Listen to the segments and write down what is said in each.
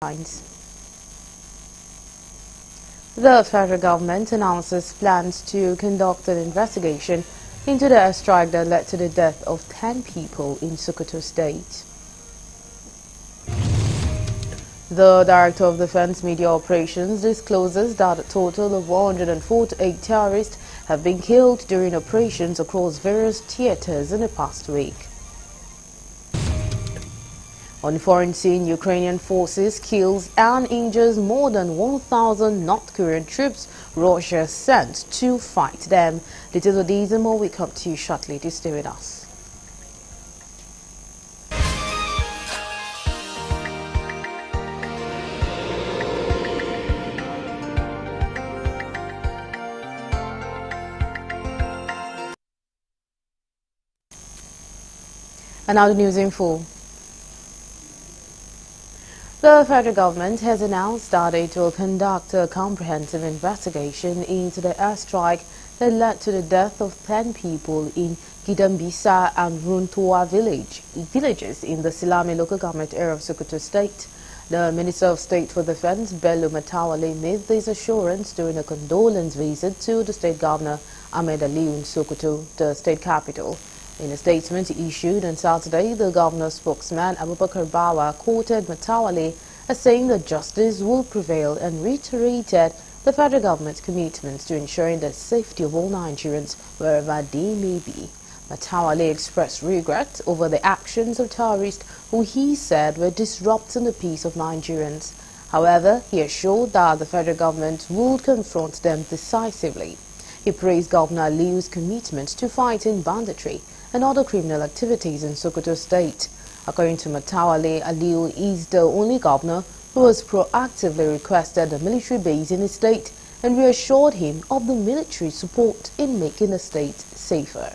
lines. The federal government announces plans to conduct an investigation into the airstrike that led to the death of 10 people in Sokoto State. The Director of Defense Media Operations discloses that a total of 148 terrorists have been killed during operations across various theaters in the past week. On foreign scene, Ukrainian forces kills and injures more than 1,000 North Korean troops Russia sent to fight them. Details of these and more will come to you shortly. To stay with us. And now the news in full. The federal government has announced that it will conduct a comprehensive investigation into the airstrike that led to the death of 10 people in Gidambisa and Runtoa villages in the Silame local government area of Sokoto State. The Minister of State for Defense, Bello Matawale, made this assurance during a condolence visit to the state governor, Ahmed Aliyu, in Sokoto, the state capital. In a statement issued on Saturday, the governor's spokesman, Abubakar Bawa, quoted Matawale as saying that justice will prevail and reiterated the federal government's commitment to ensuring the safety of all Nigerians wherever they may be. Matawale expressed regret over the actions of terrorists who he said were disrupting the peace of Nigerians. However, he assured that the federal government would confront them decisively. He praised Governor Aliyu's commitment to fighting banditry and other criminal activities in Sokoto State. According to Matawale, Aliyu is the only governor who has proactively requested a military base in his state and reassured him of the military support in making the state safer.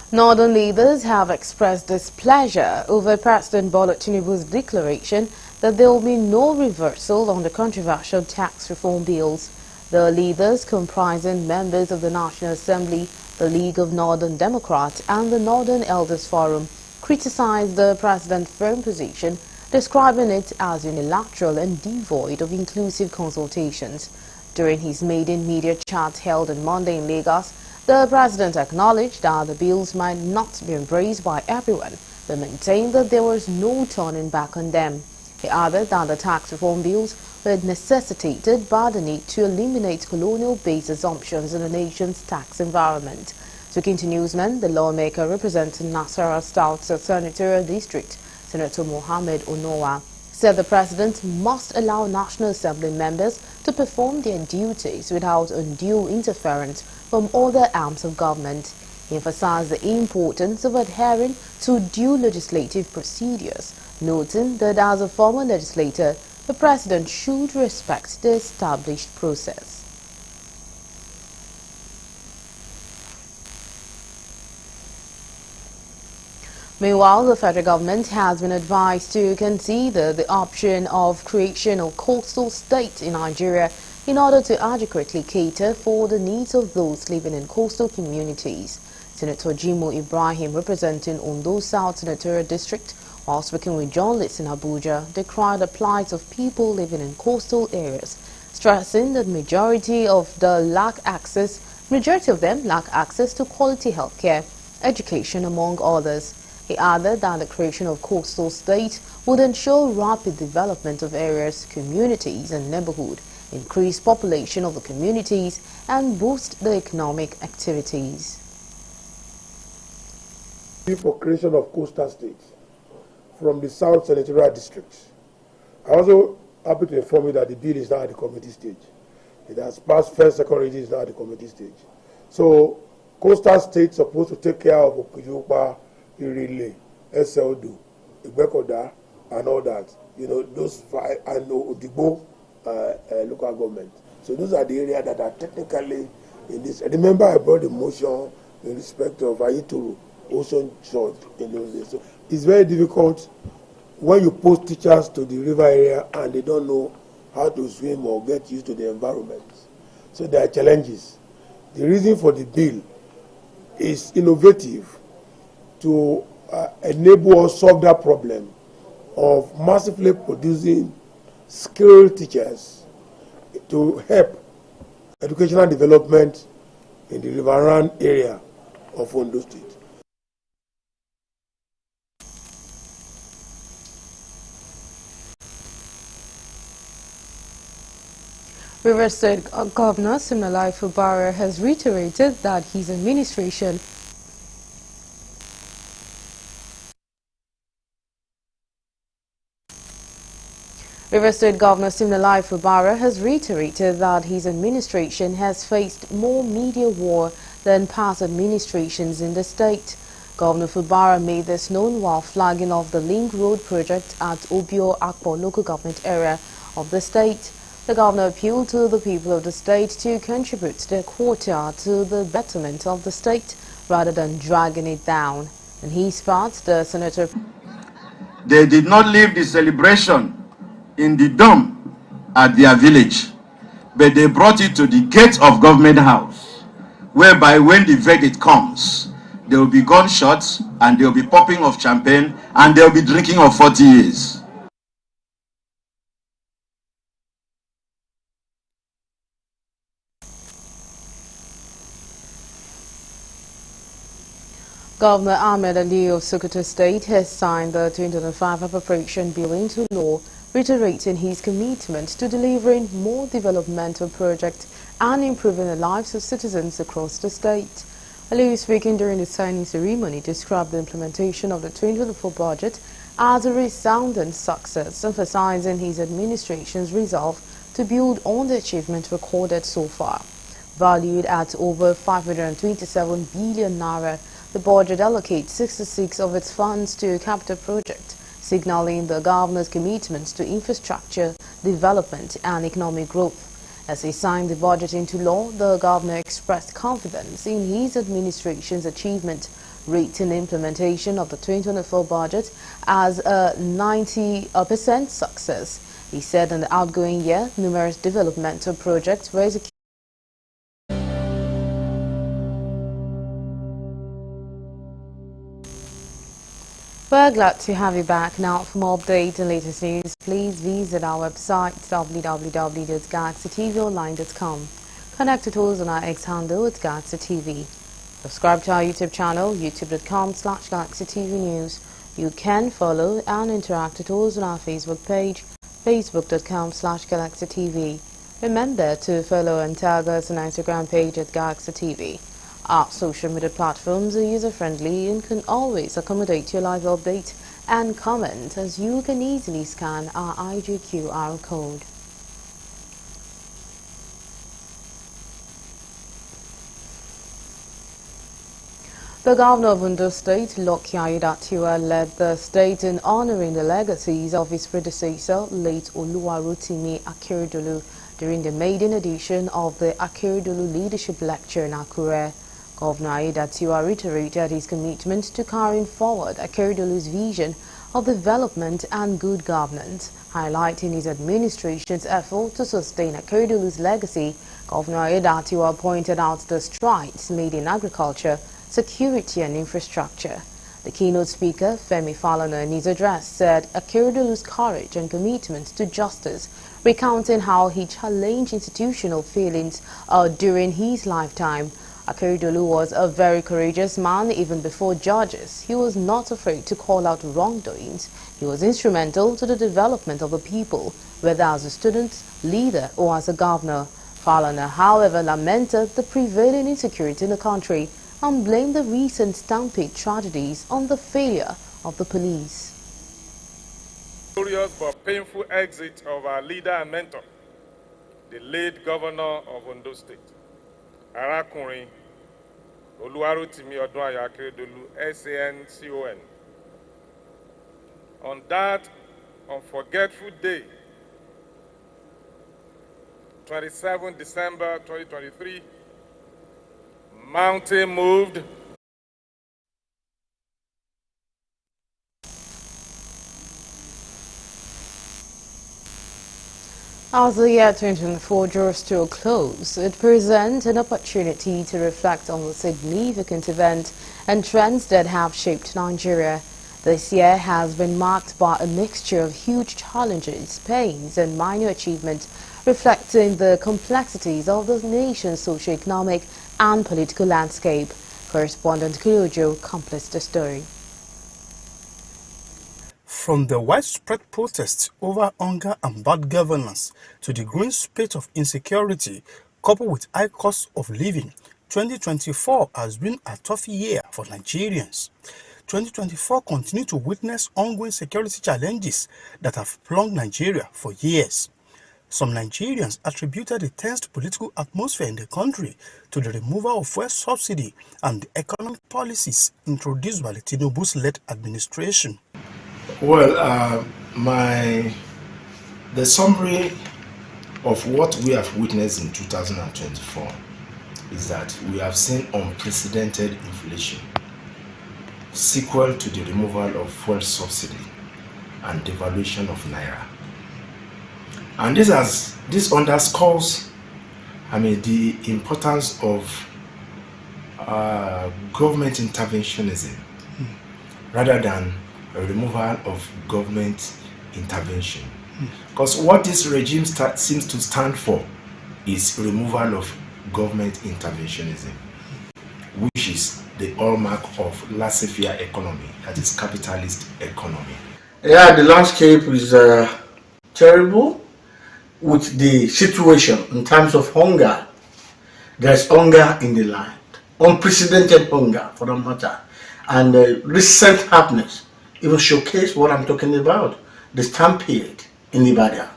Northern leaders have expressed displeasure over President Bola Tinubu's declaration that there will be no reversal on the controversial tax reform bills. The leaders, comprising members of the National Assembly, the League of Northern Democrats and the Northern Elders Forum, criticized the president's firm position, describing it as unilateral and devoid of inclusive consultations. During his maiden media chat held on Monday in Lagos, the president acknowledged that the bills might not be embraced by everyone, but maintained that there was no turning back on them. He added that the tax reform bills were necessitated by the need to eliminate colonial-based assumptions in the nation's tax environment. Speaking to newsmen, the lawmaker representing Nasarawa South Senatorial District, Senator Mohammed Onowa, said the president must allow National Assembly members to perform their duties without undue interference from other arms of government. He emphasized the importance of adhering to due legislative procedures, noting that as a former legislator, the president should respect the established process. Meanwhile, the federal government has been advised to consider the option of creation of coastal state in Nigeria in order to adequately cater for the needs of those living in coastal communities. Senator Jimo Ibrahim, representing Ondo South Senatorial District, while speaking with journalists in Abuja, decried the plight of people living in coastal areas, stressing that majority of them lack access to quality healthcare, education, among others. He added that the creation of coastal state would ensure rapid development of areas, communities and neighborhood, increase population of the communities and boost the economic activities. For creation of coastal states from the South Senatorial District. I also happy to inform you that the bill is now at the committee stage. It has passed first, second reading, is now at the committee stage. So coastal states supposed to take care of Okujupa, Irile, Eseodo, Igbekoda, and all that. You know, those five, and Odigbo local government. So those are the areas that are technically in this. I remember I brought a motion in respect of Ayitoro, Ocean Church in those days. So it's very difficult when you post teachers to the river area and they don't know how to swim or get used to the environment. So there are challenges. The reason for the bill is innovative to enable us solve that problem of massively producing skilled teachers to help educational development in the Riverine area of Ondo State. Rivers State Governor Siminalayi Fubara has reiterated that his administration Rivers State Governor Siminalayi Fubara has reiterated that his administration has faced more media war than past administrations in the state. Governor Fubara made this known while flagging off the Link Road project at Obio Akpo local government area of the state. The governor appealed to the people of the state to contribute their quota to the betterment of the state rather than dragging it down. In his part, the senator... They did not leave the celebration in the dome at their village, but they brought it to the gate of Government House, whereby when the verdict comes, there will be gunshots and there will be popping of champagne and there will be drinking of 40 years. Governor Ahmed Ali of Sokoto State has signed the 2025 appropriation bill into law, reiterating his commitment to delivering more developmental projects and improving the lives of citizens across the state. Ali, speaking during the signing ceremony, described the implementation of the 2024 budget as a resounding success, emphasizing his administration's resolve to build on the achievement recorded so far. Valued at over 527 billion naira, the budget allocates 66 of its funds to capital projects, signaling the governor's commitments to infrastructure, development and economic growth. As he signed the budget into law, the governor expressed confidence in his administration's achievement, rating implementation of the 2024 budget as a 90% success. He said in the outgoing year, numerous developmental projects were executed. We're glad to have you back. Now, for more updates and latest news, please visit our website www.galaxytvonline.com. Connect with us on our X handle at GalaxyTV. Subscribe to our YouTube channel, youtube.com/GalaxyTVNews. You can follow and interact with us on our Facebook page, facebook.com/GalaxyTV. Remember to follow and tag us on our Instagram page at GalaxyTV. Our social media platforms are user-friendly and can always accommodate your live update and comment, as you can easily scan our IG QR code. The governor of Ondo State, Lucky Aiyedatiwa, led the state in honoring the legacies of his predecessor, late Oluwarotimi Akeredolu, during the maiden edition of the Akeredolu Leadership Lecture in Akure. Governor Aiyedatiwa reiterated his commitment to carrying forward Akeredolu's vision of development and good governance, highlighting his administration's effort to sustain Akeredolu's legacy. Governor Aiyedatiwa pointed out the strides made in agriculture, security and infrastructure. The keynote speaker, Femi Falana, in his address said Akeredolu's courage and commitment to justice, recounting how he challenged institutional failings during his lifetime. Akeredolu was a very courageous man even before judges. He was not afraid to call out wrongdoings. He was instrumental to the development of the people, whether as a student, leader or as a governor. Falana, however, lamented the prevailing insecurity in the country and blamed the recent stampede tragedies on the failure of the police. Glorious but painful exit of our leader and mentor, the late governor of Ondo State, Arakunrin Oluwarotimi Odunayo Akeredolu, SANCON. On that unforgettable day, 27 December 2023, mountain moved. As the year 2024 draws to a close, it presents an opportunity to reflect on the significant events and trends that have shaped Nigeria. This year has been marked by a mixture of huge challenges, pains and minor achievements, reflecting the complexities of the nation's socio-economic and political landscape. Correspondent Kuyojo completes the story. From the widespread protests over hunger and bad governance to the growing spate of insecurity coupled with high cost of living, 2024 has been a tough year for Nigerians. 2024 continued to witness ongoing security challenges that have plagued Nigeria for years. Some Nigerians attributed the tense political atmosphere in the country to the removal of fuel subsidy and the economic policies introduced by the Tinubu's-led administration. Well, the summary of what we have witnessed in 2024 is that we have seen unprecedented inflation, sequel to the removal of fuel subsidy and devaluation of Naira. And this underscores, the importance of government interventionism rather than a removal of government intervention. Because what this regime seems to stand for is removal of government interventionism, which is the hallmark of laissez-faire economy, that is capitalist economy. Yeah, the landscape is terrible with the situation in terms of hunger. There's hunger in the land, unprecedented hunger for that matter, and recent happenings even showcase what I'm talking about. The stampede in Ibadan,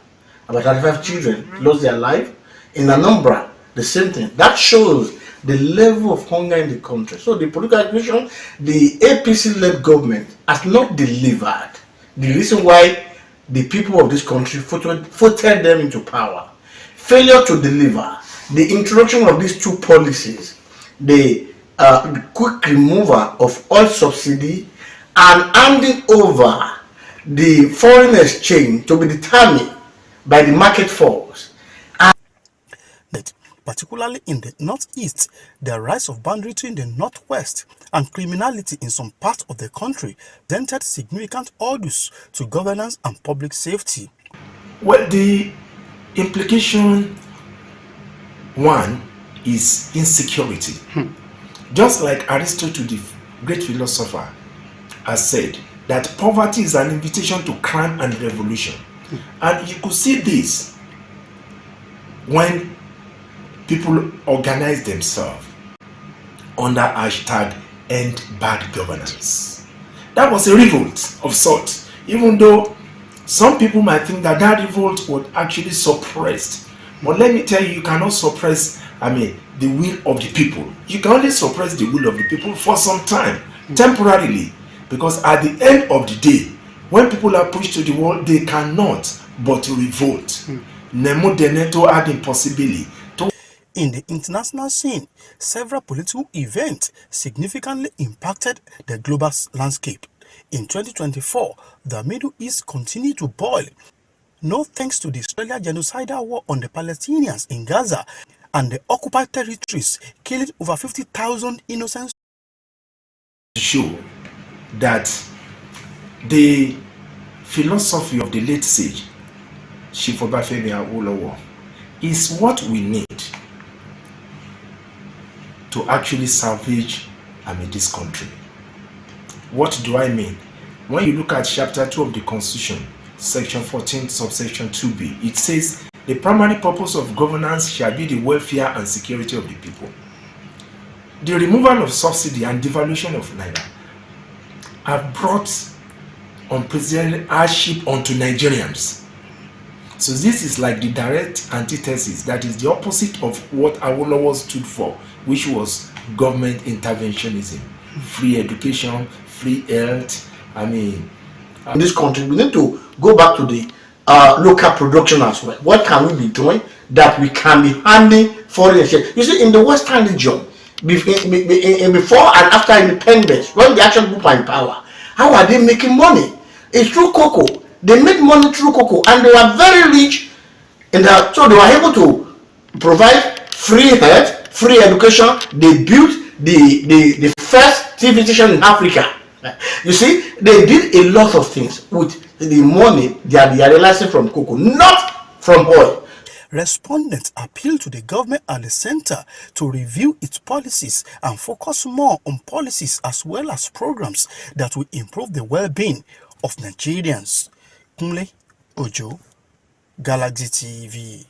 about 35 children lost their life. In Anambra, the same thing. That shows the level of hunger in the country. So the political administration, the APC-led government has not delivered. The reason why the people of this country voted them into power. Failure to deliver. The introduction of these two policies, the quick removal of oil subsidy and handing over the foreign exchange to be determined by the market force. Particularly in the northeast, the rise of banditry in the northwest and criminality in some parts of the country presented significant hurdles to governance and public safety. Well, the implication one is insecurity. Just like Aristotle, the great philosopher, has said that poverty is an invitation to crime and revolution. And you could see this when people organize themselves under hashtag end bad governance. That was a revolt of sorts, even though some people might think that that revolt was actually suppressed. But let me tell you, you cannot suppress, the will of the people. You can only suppress the will of the people for some time, temporarily. Because at the end of the day, when people are pushed to the wall, they cannot but revolt. Nemo deneto ad impossibili. In the international scene, several political events significantly impacted the global landscape. In 2024, the Middle East continued to boil, no thanks to the Israeli genocidal war on the Palestinians in Gaza and the occupied territories, killing over 50,000 innocents. Show that the philosophy of the late sage, Chief Obafemi Awolowo, is what we need to actually salvage this country. What do I mean? When you look at chapter 2 of the Constitution, section 14, subsection 2b, it says, the primary purpose of governance shall be the welfare and security of the people. The removal of subsidy and devaluation of Naira have brought unprecedented hardship onto Nigerians. So this is like the direct antithesis, that is the opposite of what Awolowo stood for, which was government interventionism, free education, free health. In this country, we need to go back to the local production as well. What can we be doing that we can be handing foreign exchange? You see, in the Western region, before and after independence, when the action group are in power, how are they making money? It's through cocoa. They made money through cocoa, and they were very rich And so they were able to provide free health, free education. They built the first TV station in Africa. You see, they did a lot of things with the money they are realizing from cocoa, not from oil. Respondents appeal to the government and the center to review its policies and focus more on policies as well as programs that will improve the well-being of Nigerians. Kunle Ojo, Galaxy TV.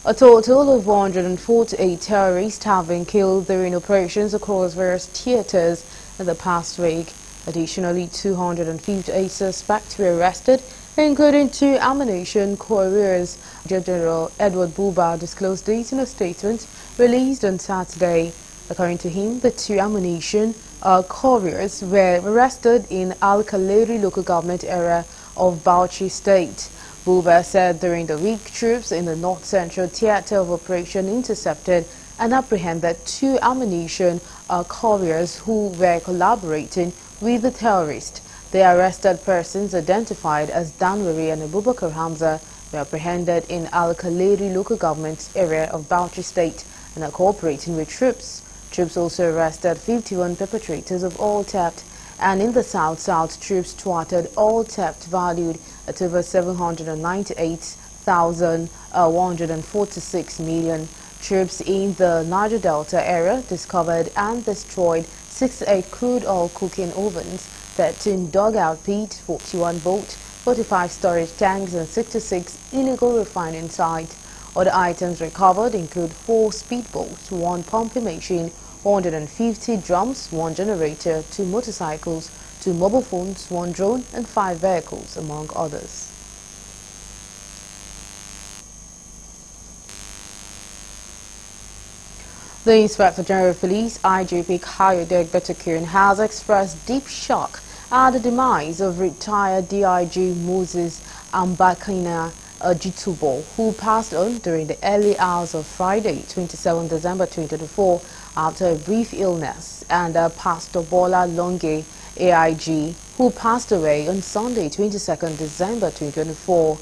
A total of 148 terrorists have been killed during operations across various theaters in the past week. Additionally, 258 suspects were arrested, including 2 ammunition couriers. General Edward Buba disclosed this in a statement released on Saturday. According to him, the 2 ammunition couriers were arrested in Al-Kaleri local government area of Bauchi State. Buba said during the week, troops in the North Central Theatre of Operation intercepted and apprehended 2 ammunition couriers who were collaborating with the terrorists. The arrested persons, identified as Danwari and Abubakar Hamza, were apprehended in Al-Kaleri local government area of Bauchi State and are cooperating with troops. Troops also arrested 51 perpetrators of all theft, and in the South, troops thwarted all theft valued at over 798,146 million. Troops in the Niger Delta area discovered and destroyed 68 crude oil cooking ovens, 13 dugout pits, 41 boats, 45 storage tanks, and 66 illegal refining sites. Other items recovered include 4 speedboats, 1 pumping machine, 150 drums, 1 generator, 2 motorcycles, 2 mobile phones, 1 drone, and 5 vehicles, among others. The Inspector General of Police, IGP Kayode Betakurun, has expressed deep shock at the demise of retired DIG Moses Ambakina Jitubo, who passed on during the early hours of Friday, 27 December 2024, after a brief illness, and Pastor Bola Longe, AIG, who passed away on Sunday, 22 December 2024.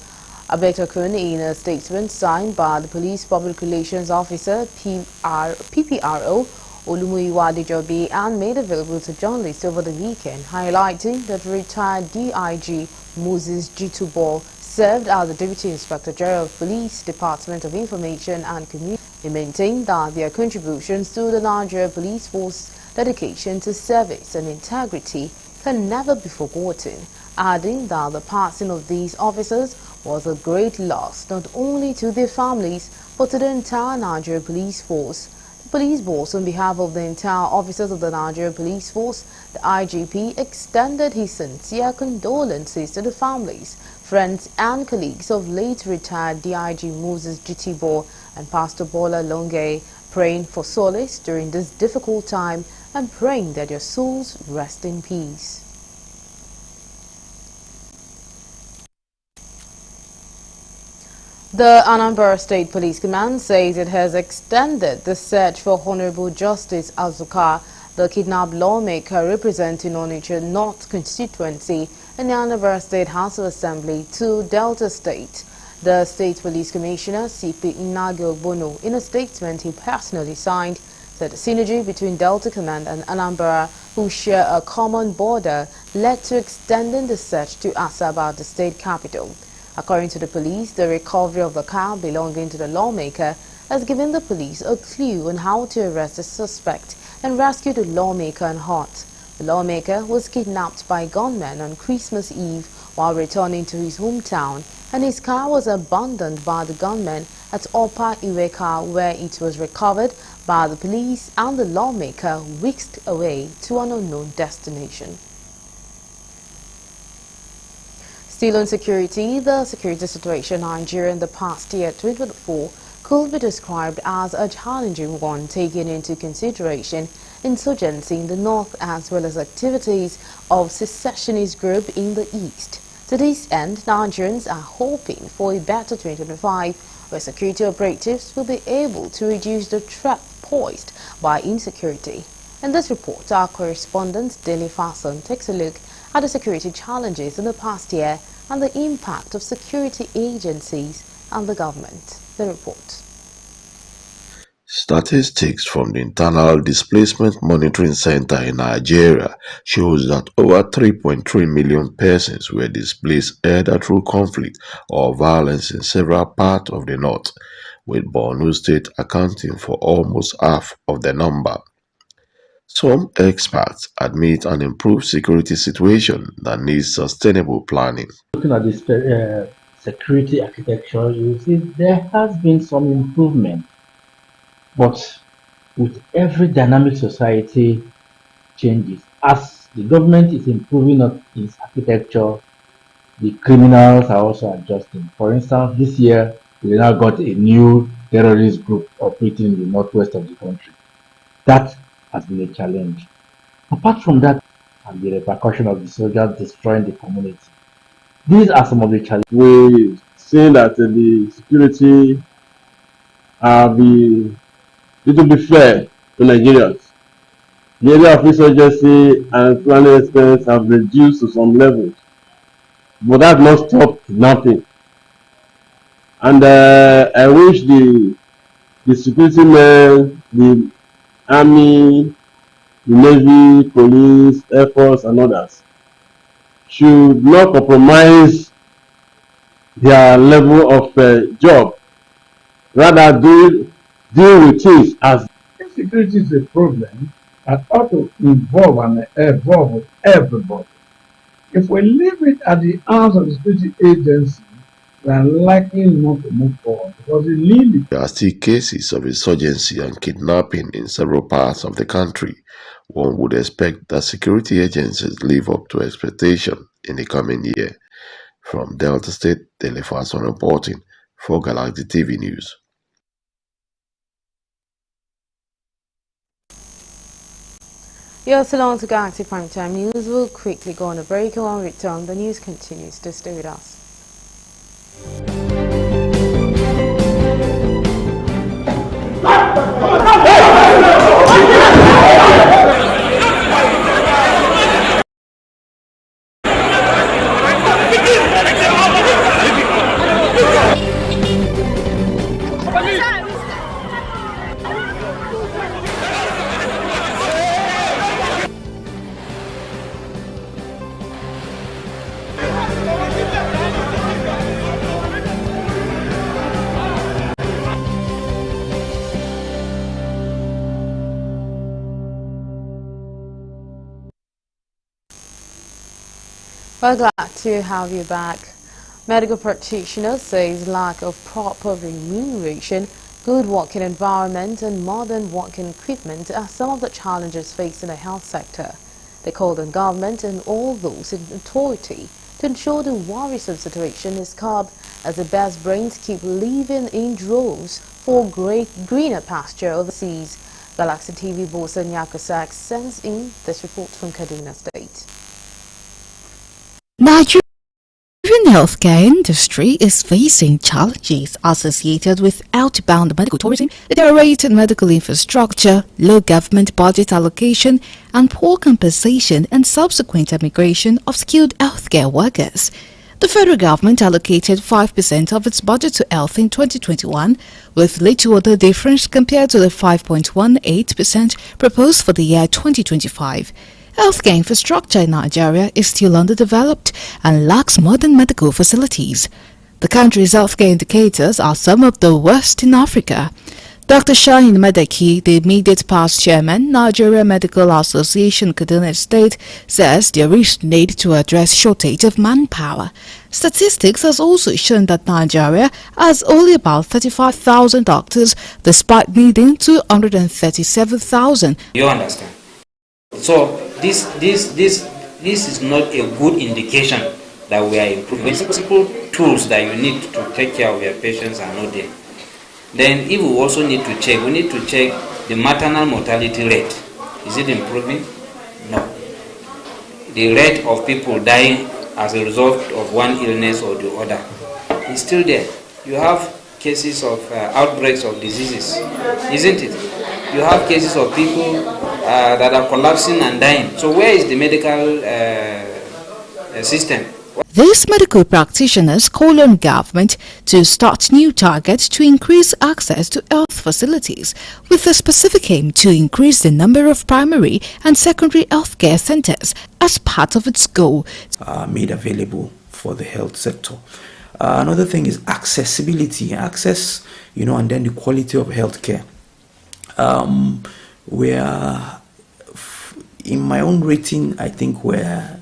Betakurun, in a statement signed by the Police Public Relations Officer, PPRO, Olumuyiwa Adejobi, and made available to journalists over the weekend, highlighting that retired DIG Moses Jitubo served as the Deputy Inspector General of Police, Department of Information and Community. He maintained that their contributions to the Nigeria Police Force, dedication to service and integrity can never be forgotten, adding that the passing of these officers was a great loss not only to their families but to the entire Nigeria Police Force. The police boss, on behalf of the entire officers of the Nigeria Police Force, the IGP extended his sincere condolences to the families, friends and colleagues of late retired DIG Moses Jitubo and Pastor Bola Longe, praying for solace during this difficult time and praying that their souls rest in peace. The Anambra State Police Command says it has extended the search for Honorable Justice Azuka, the kidnapped lawmaker representing Onitsha North constituency in the Anambra State House of Assembly, to Delta State. The State Police Commissioner, CP Inagi Ogbono, in a statement he personally signed, said the synergy between Delta Command and Anambra, who share a common border, led to extending the search to Asaba, the state capital. According to the police, the recovery of the car belonging to the lawmaker has given the police a clue on how to arrest the suspect and rescue the lawmaker unhurt. The lawmaker was kidnapped by gunmen on Christmas Eve while returning to his hometown, and his car was abandoned by the gunmen at Opa Iweka, where it was recovered by the police, and the lawmaker whisked away to an unknown destination. Still on security, the security situation in Nigeria in the past year, 2024, could be described as a challenging one, taking into consideration insurgency in the north as well as activities of secessionist group in the east. To this end, Nigerians are hoping for a better 2025, where security operatives will be able to reduce the threat posed by insecurity. In this report, our correspondent Dele Fason takes a look at the security challenges in the past year and the impact of security agencies and the government. The report. Statistics from the Internal Displacement Monitoring Center in Nigeria shows that over 3.3 million persons were displaced either through conflict or violence in several parts of the north, with Borno State accounting for almost half of the number. Some experts admit an improved security situation that needs sustainable planning. Looking at this security architecture, you see there has been some improvement. But with every dynamic society changes, as the government is improving its architecture, the criminals are also adjusting. For instance, this year we now got a new terrorist group operating in the northwest of the country. That has been a challenge. Apart from that, and the repercussion of the soldiers destroying the community. These are some of the challenges. We see that the security it will be fair to Nigerians. The area of insurgency and planning expense have reduced to some levels, but that has not stopped kidnapping. And I wish the security men, the army, the navy, police, air force, and others should not compromise their level of job. Rather, deal with things as insecurity is a problem that ought to involve and evolve everybody. If we leave it at the hands of the security agency, we are likely not to move forward because we need it. There are still cases of insurgency and kidnapping in several parts of the country. One would expect that security agencies live up to expectation in the coming year. From Delta State, Dele Fason reporting for Galactic TV News. You're still on to Galactic Primetime News. We'll quickly go on a break and when we return, the news continues. To stay with us. We're glad to have you back. Medical practitioners says lack of proper remuneration, good working environment and modern working equipment are some of the challenges faced in the health sector. They called on government and all those in authority to ensure the worrisome situation is curbed as the best brains keep leaving in droves for greener pasture overseas. Galaxy TV Bosa Nyakosak sends in this report from Kaduna State. Nigerian healthcare industry is facing challenges associated with outbound medical tourism, deteriorating medical infrastructure, low government budget allocation, and poor compensation and subsequent emigration of skilled healthcare workers. The federal government allocated 5% of its budget to health in 2021, with little other difference compared to the 5.18% proposed for the year 2025. Healthcare infrastructure in Nigeria is still underdeveloped and lacks modern medical facilities. The country's healthcare indicators are some of the worst in Africa. Dr. Shahin Madaki, the immediate past chairman, Nigeria Medical Association Kaduna State, says there is need to address shortage of manpower. Statistics has also shown that Nigeria has only about 35,000 doctors despite needing 237,000. You understand? So this is not a good indication that we are improving. Simple tools that you need to take care of your patients are not there. Then if we also need to check, we need to check the maternal mortality rate. Is it improving? No. The rate of people dying as a result of one illness or the other is still there. You have cases of outbreaks of diseases, isn't it? You have cases of people that are collapsing and dying. So where is the medical system? These medical practitioners call on government to start new targets to increase access to health facilities, with a specific aim to increase the number of primary and secondary healthcare centers as part of its goal. Made available for the health sector. Another thing is accessibility, access, and then the quality of healthcare. In my own rating, I think we're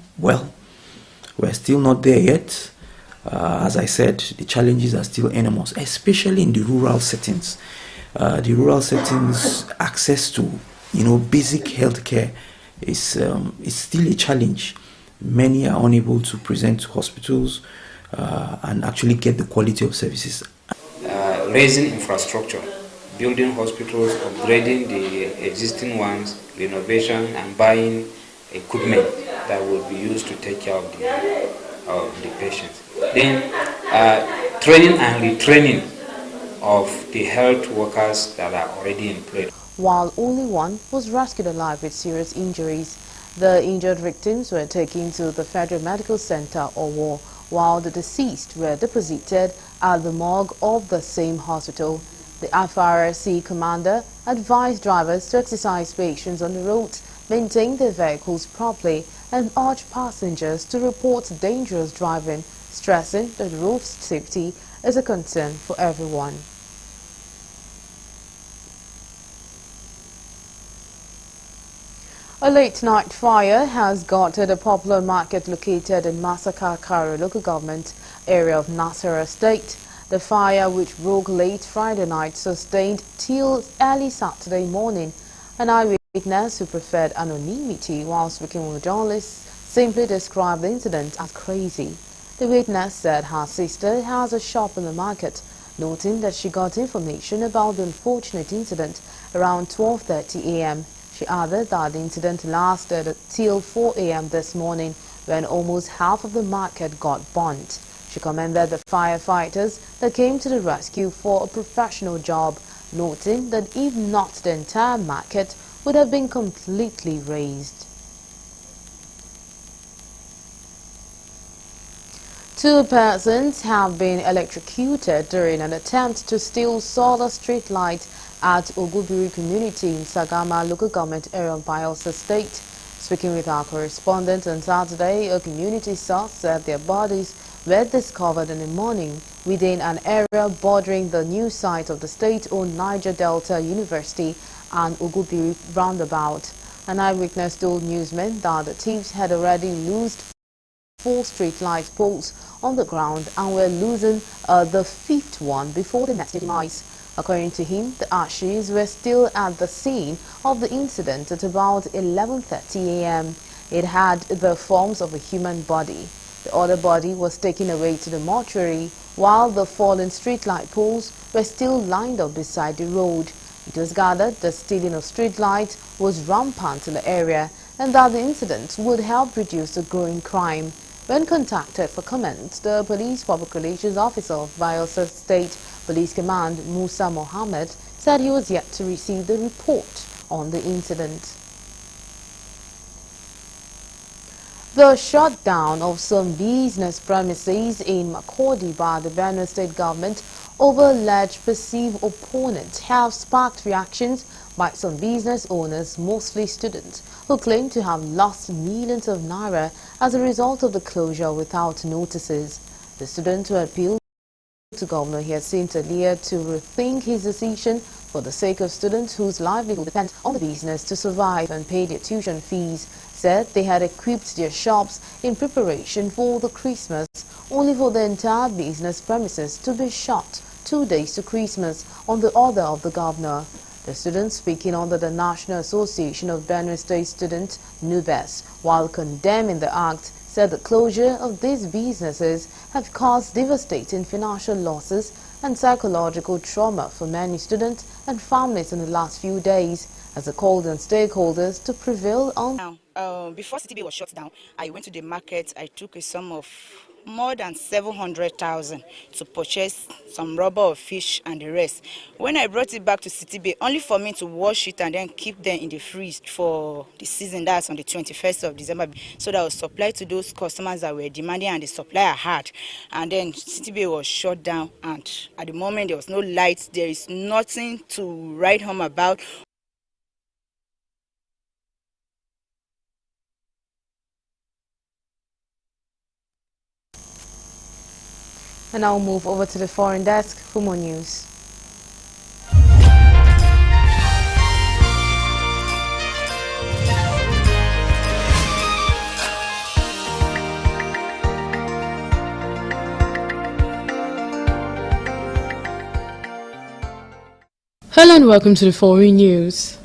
still not there yet. As I said, the challenges are still enormous, especially in the rural settings. The rural settings, access to basic healthcare is still a challenge. Many are unable to present to hospitals and actually get the quality of services. Raising infrastructure, building hospitals, upgrading the existing ones, renovation, and buying equipment that will be used to take care of the patients. Then training and retraining of the health workers that are already in place. While only one was rescued alive with serious injuries, the injured victims were taken to the Federal Medical Center, Owo, while the deceased were deposited at the morgue of the same hospital. The FRSC commander advised drivers to exercise patience on the roads, maintain their vehicles properly, and urge passengers to report dangerous driving, stressing that road safety is a concern for everyone. A late-night fire has gutted a popular market located in Masaka Karo local government area of Nasarawa State. The fire, which broke late Friday night, sustained till early Saturday morning. An eyewitness who preferred anonymity while speaking with journalists simply described the incident as crazy. The witness said her sister has a shop in the market, noting that she got information about the unfortunate incident around 12:30 a.m. She added that the incident lasted till 4 a.m. this morning, when almost half of the market got burnt. She commended the firefighters that came to the rescue for a professional job, noting that if not, the entire market would have been completely razed. 2 persons have been electrocuted during an attempt to steal solar street lights at Ogubiri community in Sagama local government area of Bayelsa State. Speaking with our correspondent on Saturday, a community source said their bodies were discovered in the morning within an area bordering the new site of the state-owned Niger Delta University and Ogubiri roundabout. An eyewitness told newsmen that the thieves had already loosed 4 street light poles on the ground and were losing the 5th one before the next demise. According to him, the ashes were still at the scene of the incident at about 11:30 a.m. It had the forms of a human body. The other body was taken away to the mortuary, while the fallen streetlight poles were still lined up beside the road. It was gathered that stealing of streetlights was rampant in the area and that the incident would help reduce the growing crime. When contacted for comment, the Police Public Relations Officer of Bayelsa State Police Command, Musa Mohammed, said he was yet to receive the report on the incident. The shutdown of some business premises in Makurdi by the Benue State government over alleged perceived opponents have sparked reactions by some business owners, mostly students, who claim to have lost millions of naira as a result of the closure without notices. The student who appealed to Governor Hyacinth Alia to rethink his decision for the sake of students whose livelihood depends on the business to survive and pay their tuition fees, said they had equipped their shops in preparation for the Christmas, only for the entire business premises to be shut 2 days to Christmas on the order of the governor. The students, speaking under the National Association of Benue State Students, NUBES, while condemning the act, said the closure of these businesses have caused devastating financial losses and psychological trauma for many students and families in the last few days, as they called on stakeholders to prevail on. Before CTB was shut down, I went to the market. I took a sum of more than 700,000 to purchase some rubber of fish and the rest. When I brought it back to City Bay, only for me to wash it and then keep them in the fridge for the season, that's on the 21st of December, so that I was supplied to those customers that were demanding and the supplier had. And then City Bay was shut down, and at the moment there was no light, there is nothing to write home about. And I'll move over to the foreign desk for more news. Hello and welcome to the foreign news.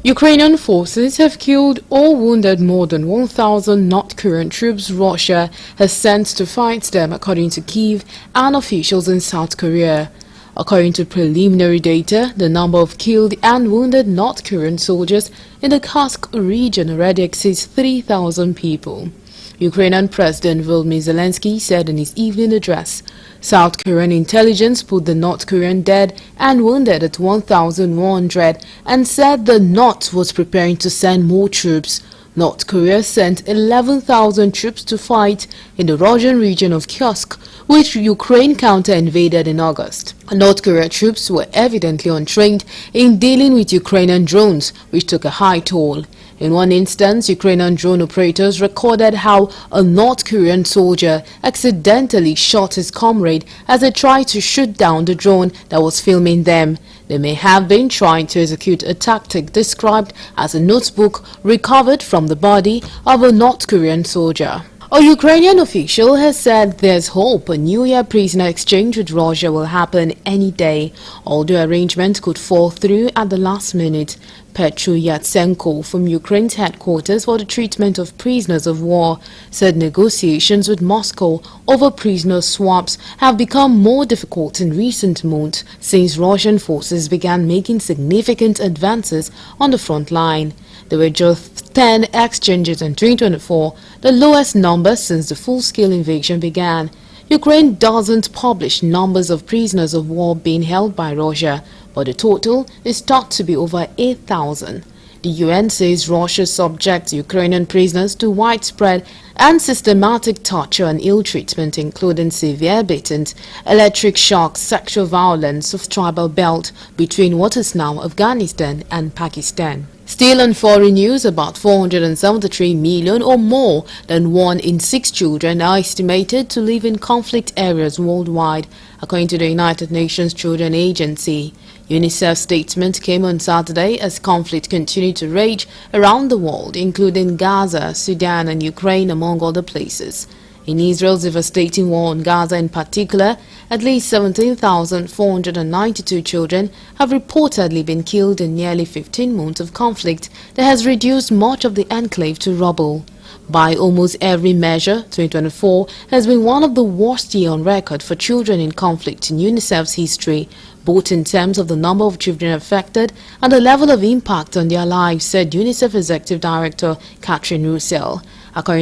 Ukrainian forces have killed or wounded more than 1,000 North Korean troops Russia has sent to fight them, according to Kyiv and officials in South Korea. According to preliminary data, the number of killed and wounded North Korean soldiers in the Kursk region already exceeds 3,000 people. Ukrainian President Volodymyr Zelensky said in his evening address, South Korean intelligence put the North Korean dead and wounded at 1,100 and said the North was preparing to send more troops. North Korea sent 11,000 troops to fight in the Russian region of Kursk, which Ukraine counter-invaded in August. North Korea troops were evidently untrained in dealing with Ukrainian drones, which took a high toll. In one instance, Ukrainian drone operators recorded how a North Korean soldier accidentally shot his comrade as they tried to shoot down the drone that was filming them. They may have been trying to execute a tactic described as a notebook recovered from the body of a North Korean soldier. A Ukrainian official has said there's hope a New Year prisoner exchange with Russia will happen any day, although arrangements could fall through at the last minute. Petro Yatsenko from Ukraine's headquarters for the treatment of prisoners of war said negotiations with Moscow over prisoner swaps have become more difficult in recent months since Russian forces began making significant advances on the front line. There were just 10 exchanges in 2024, the lowest number since the full-scale invasion began. Ukraine doesn't publish numbers of prisoners of war being held by Russia, but the total is thought to be over 8,000. The UN says Russia subjects Ukrainian prisoners to widespread and systematic torture and ill treatment, including severe beatings, electric shocks, sexual violence of tribal belt between what is now Afghanistan and Pakistan. Still on foreign news, about 473 million or more than 1 in 6 children are estimated to live in conflict areas worldwide, according to the United Nations Children Agency. UNICEF's statement came on Saturday as conflict continued to rage around the world, including Gaza, Sudan and Ukraine, among other places. In Israel's devastating war on Gaza in particular, at least 17,492 children have reportedly been killed in nearly 15 months of conflict that has reduced much of the enclave to rubble. By almost every measure, 2024 has been one of the worst years on record for children in conflict in UNICEF's history, both in terms of the number of children affected and the level of impact on their lives, said UNICEF Executive Director Catherine Russell. According